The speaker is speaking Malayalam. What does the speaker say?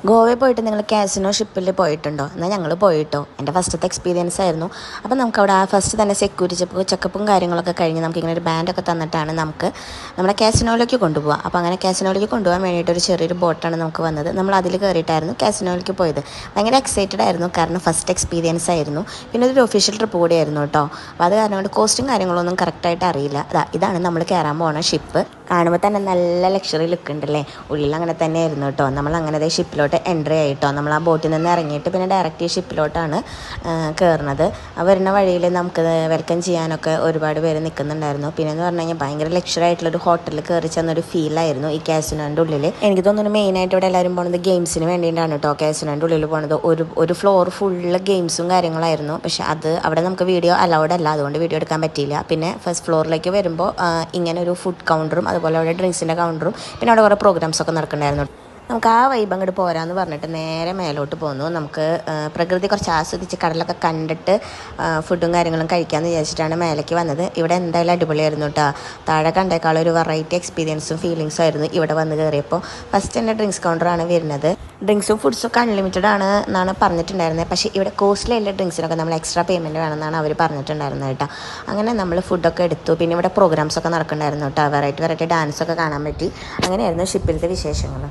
ഗോവയിൽ പോയിട്ട് നിങ്ങൾ കാസിനോ ഷിപ്പിൽ പോയിട്ടുണ്ടോ? എന്നാൽ ഞങ്ങൾ പോയിട്ടോ. എൻ്റെ ഫസ്റ്റത്തെ എക്സ്പീരിയൻസ് ആയിരുന്നു. അപ്പോൾ നമുക്കവിടെ ആ ഫസ്റ്റ് തന്നെ സെക്യൂരിറ്റി ചെക്കപ്പും കാര്യങ്ങളൊക്കെ കഴിഞ്ഞ് നമുക്കിങ്ങനെ ഒരു ബാൻഡൊക്കെ തന്നിട്ടാണ് നമുക്ക് നമ്മുടെ കാസിനോയിലേക്ക് കൊണ്ടുപോകുക. അപ്പോൾ അങ്ങനെ കാസിനോയിലേക്ക് കൊണ്ടുപോകാൻ വേണ്ടിയിട്ട് ഒരു ചെറിയൊരു ബോട്ടാണ് നമുക്ക് വന്നത്. നമ്മൾ അതിൽ കയറിയിട്ടായിരുന്നു കാസിനോയിലേക്ക് പോയത്. ഭയങ്കര എക്സൈറ്റഡ് ആയിരുന്നു, കാരണം ഫസ്റ്റ് എക്സ്പീരിയൻസ് ആയിരുന്നു. പിന്നെ ഒരു ഒഫീഷ്യൽ ട്രിപ്പ് കൂടിയായിരുന്നു കേട്ടോ. അപ്പോൾ അത് കാരണം കൊണ്ട് കോസ്റ്റും കാര്യങ്ങളൊന്നും കറക്റ്റായിട്ട് അറിയില്ല. ഇതാണ് നമ്മൾ കയറാൻ പോകുന്ന ഷിപ്പ്. കാണുമ്പോൾ തന്നെ നല്ല ലക്ഷറി ലുക്ക് ഉണ്ടല്ലേ. ഉള്ളിൽ അങ്ങനെ തന്നെ ആയിരുന്നു കേട്ടോ. നമ്മൾ അങ്ങനെ ഷിപ്പിലോട്ട് എൻട്രി ആയിട്ടോ. നമ്മൾ ആ ബോട്ടിൽ നിന്ന് ഇറങ്ങിയിട്ട് പിന്നെ ഡയറക്റ്റ് ഈ ഷിപ്പിലോട്ടാണ് കയറുന്നത്. വരുന്ന വഴിയിൽ നമുക്ക് വെൽക്കം ചെയ്യാനൊക്കെ ഒരുപാട് പേര് നിൽക്കുന്നുണ്ടായിരുന്നു. പിന്നെ എന്ന് പറഞ്ഞു കഴിഞ്ഞാൽ ഭയങ്കര ലക്ഷറി ആയിട്ടുള്ളൊരു ഹോട്ടലിൽ കയറി ചെന്നൊരു ഫീലായിരുന്നു ഈ കാസിനോൻ്റെ ഉള്ളിൽ. എനിക്ക് തോന്നുന്നു മെയിനായിട്ട് ഇവിടെ എല്ലാവരും പോകുന്നത് ഗെയിംസിന് വേണ്ടിയിട്ടാണ് കേട്ടോ കാസിനോൻ്റെ ഉള്ളിൽ പോകുന്നത്. ഒരു ഫ്ലോർ ഫുള്ള് ഗെയിംസും കാര്യങ്ങളായിരുന്നു. പക്ഷെ അത് അവിടെ നമുക്ക് വീഡിയോ അലൗഡ് അല്ല, അതുകൊണ്ട് വീഡിയോ എടുക്കാൻ പറ്റിയില്ല. പിന്നെ ഫസ്റ്റ് ഫ്ലോറിലേക്ക് വരുമ്പോൾ ഇങ്ങനെ ഒരു ഫുഡ് കൗണ്ടറും അതുപോലെ അവിടെ ഡ്രിങ്ക്സിൻ്റെ കൗണ്ടറും പിന്നെ അവിടെ കുറേ പ്രോഗ്രാംസൊക്കെ നടക്കുന്നുണ്ടായിരുന്നു. നമുക്ക് ആ വൈബ് അങ്ങോട്ട് പോരാന്ന് പറഞ്ഞിട്ട് നേരെ മേലോട്ട് പോന്നു. നമുക്ക് പ്രകൃതി കുറച്ച് ആസ്വദിച്ച് കടലൊക്കെ കണ്ടിട്ട് ഫുഡും കാര്യങ്ങളും കഴിക്കാമെന്ന് വിചാരിച്ചിട്ടാണ് മേലേക്ക് വന്നത്. ഇവിടെ എന്തായാലും അടിപൊളിയായിരുന്നു കേട്ടോ. താഴെ കണ്ടേക്കാളും ഒരു വെറൈറ്റി എക്സ്പീരിയൻസും ഫീലിങ്സും ആയിരുന്നു ഇവിടെ വന്ന് കയറിയപ്പോൾ. ഫസ്റ്റ് തന്നെ ഡ്രിങ്ക്സ് കൗണ്ടറാണ് വരുന്നത്. ഡ്രിങ്ക്സും ഫുഡ്സൊക്കെ അൺലിമിറ്റഡ് ആണ് എന്നാണ് പറഞ്ഞിട്ടുണ്ടായിരുന്നത്. പക്ഷേ ഇവിടെ കോസ്റ്റ്ലി ആയിട്ടുള്ള ഡ്രിങ്ക്സിനൊക്കെ നമ്മൾ എക്സ്ട്രാ പേയ്മെൻറ്റ് വേണമെന്നാണ് അവർ പറഞ്ഞിട്ടുണ്ടായിരുന്നത് കേട്ടോ. അങ്ങനെ നമ്മൾ ഫുഡൊക്കെ എടുത്തു. പിന്നെ ഇവിടെ പ്രോഗ്രാംസൊക്കെ നടക്കുന്നുണ്ടായിരുന്നു കേട്ടോ. വെറൈറ്റി ഡാൻസൊക്കെ കാണാൻ പറ്റി. അങ്ങനെയായിരുന്നു ഷിപ്പിലത്തെ വിശേഷങ്ങൾ.